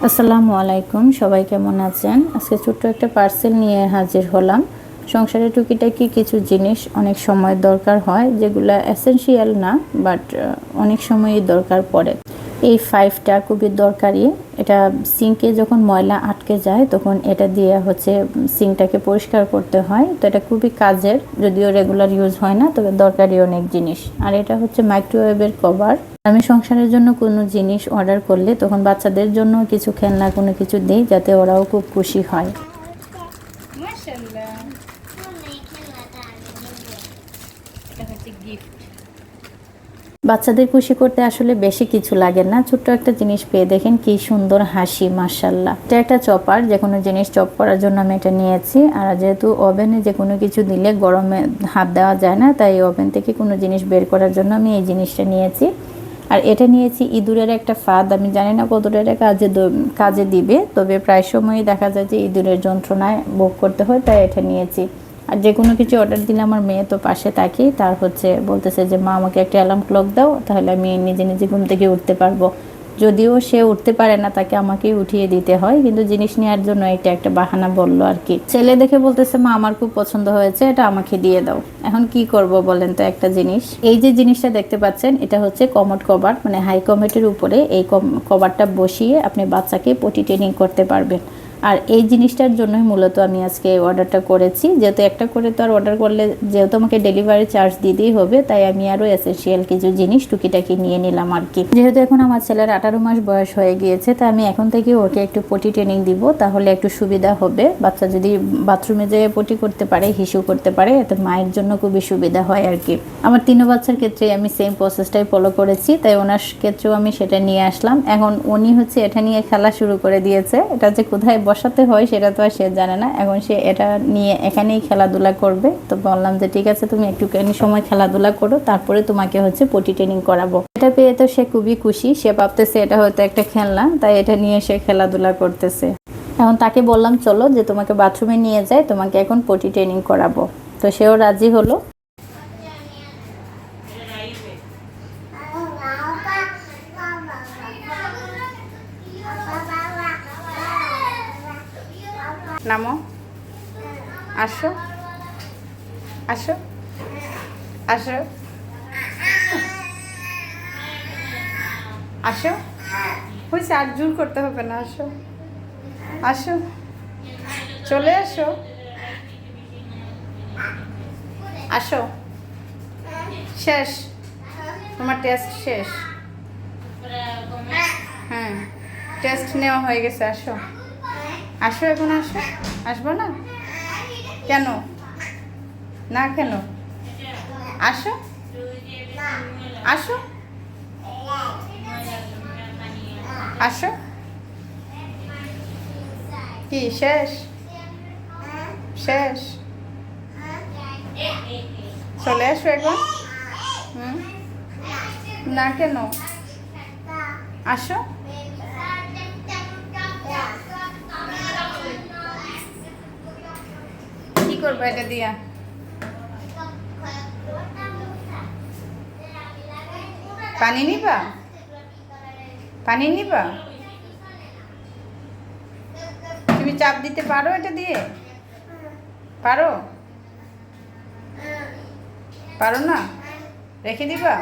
আসসালামু আলাইকুম, সবাই কেমন আছেন? আজকে ছোট্ট একটা পার্সেল নিয়ে হাজির হলাম। সংসারে টুকিটাকি কিছু জিনিস অনেক সময় দরকার হয়, যেগুলো এসেনশিয়াল না, বাট অনেক সময়ই দরকার পড়ে। এই ফাইভটা খুবই দরকারি। এটা সিঙ্কে যখন ময়লা আটকে যায় তখন এটা দিয়ে সিঙ্কটাকে পরিষ্কার করতে হয়। তো এটা খুবই কাজের, যদিও রেগুলার ইউজ হয় না, তবে দরকারি অনেক জিনিস। আর এটা হচ্ছে মাইক্রোওয়েভের কভার। আমি সংসারের জন্য কোনো জিনিস অর্ডার করলে তখন বাচ্চাদের জন্য কিছু খেলনা কোনো কিছু দিই, যাতে ওরাও খুব খুশি হয়। বাচ্চাদের খুশি করতে আসলে বেশি কিছু লাগে না, ছোট্ট একটা জিনিস পেয়ে দেখেন কি সুন্দর হাসি, মাশাল্লাহ। এটা একটা চপার, যে কোনো জিনিস চপ করার জন্য আমি এটা নিয়েছি। আর যেহেতু ওভেনে যে কোনো কিছু দিলে গরমে হাত দেওয়া যায় না, তাই ওভেন থেকে কোনো জিনিস বের করার জন্য আমি এই জিনিসটা নিয়েছি। আর এটা নিয়েছি ইঁদুরের একটা ফাঁদ। আমি জানি না কতটা এটা কাজে দিবে, তবে প্রায় সময়ই দেখা যায় যে ইঁদুরের যন্ত্রণায় ভোগ করতে হয়, তাই এটা নিয়েছি। আর যে কোনো কিছু অর্ডার দিলে আমার মেয়ে তো পাশে থাকি, তার বলতেছে যে মা আমাকে একটা অ্যালার্ম ক্লক দাও, তাহলে আমি নিজে নিজে ঘুম থেকে উঠতে পারবো। যদিও সে উঠতে পারে না, তাকে আমাকেই উঠিয়ে দিতে হয়, কিন্তু জিনিস নেওয়ার জন্য এটা একটা বাহানা বললো আর কি। ছেলে দেখে বলতেছে মা আমার খুব পছন্দ হয়েছে, এটা আমাকে দিয়ে দাও। এখন কি করব বলেন তো একটা জিনিস। এই যে জিনিসটা দেখতে পাচ্ছেন, এটা হচ্ছে কমোড কভার, মানে হাই কমোডের উপরে এই কভারটা বসিয়ে আপনি বাচ্চাকে পটি ট্রেনিং করতে পারবেন। আর এই জিনিসটার জন্যই মূলত আমি আজকে অর্ডারটা করেছি। যেহেতু একটা করে তো আর অর্ডার করলে যেহেতু আমাকে ডেলিভারি চার্জ দিতেই হবে, তাই আমি আরও এসেনশিয়াল কিছু জিনিস টুকিটাকি নিয়ে নিলাম আর কি। যেহেতু এখন আমার ছেলের 18 মাস বয়স হয়ে গিয়েছে, তাই আমি এখন থেকে ওকে একটু পটি ট্রেনিং দিব, তাহলে একটু সুবিধা হবে। বাচ্চা যদি বাথরুমে যেয়ে পটি করতে পারে, হিসু করতে পারে, এতে মায়ের জন্য খুবই সুবিধা হয় আর কি। আমার 3 বাচ্চার ক্ষেত্রে আমি সেম প্রসেসটাই ফলো করেছি, তাই ওনার ক্ষেত্রেও আমি সেটা নিয়ে আসলাম। এখন উনি এটা নিয়ে খেলা শুরু করে দিয়েছে। এটা যে কোথায় বসাতে হয় সেটা তো আর সে জানে না, এখন সে এটা নিয়ে এখানেই খেলাধুলা করবে। তো বললাম যে ঠিক আছে, তুমি একটুখানি সময় খেলাধুলা করো, তারপরে তোমাকে পটি ট্রেনিং করাবো। এটা পেয়ে তো সে খুবই খুশি, সে ভাবতেছে এটা হয়তো একটা খেলনা, তাই এটা নিয়ে সে খেলাধুলা করতেছে। এখন তাকে বললাম চলো যে তোমাকে বাথরুমে নিয়ে যায়, তোমাকে এখন পটি ট্রেনিং করাবো। তো সেও রাজি হলো। নামো, আসো আসো আসো আসো, হয়েছে, আর জোর করতে হবে না, আসো আসো, চলে আসো, আসো, শেষ, তোমার টেস্ট শেষ। হ্যাঁ, টেস্ট নেওয়া হয়ে গেছে, আসো আসো, এখন আসো। আসবো না কেন? না কেন? আসো আসো আসো। কি শেষ? শেষ, চলে আসো এখন। না কেন? আসো। কি করবো এটা দিয়া? পানি নিবা? পানি নিবা? তুমি চাপ দিতে পারো এটা দিয়ে? পারো? পারো না? রেখে দিবা?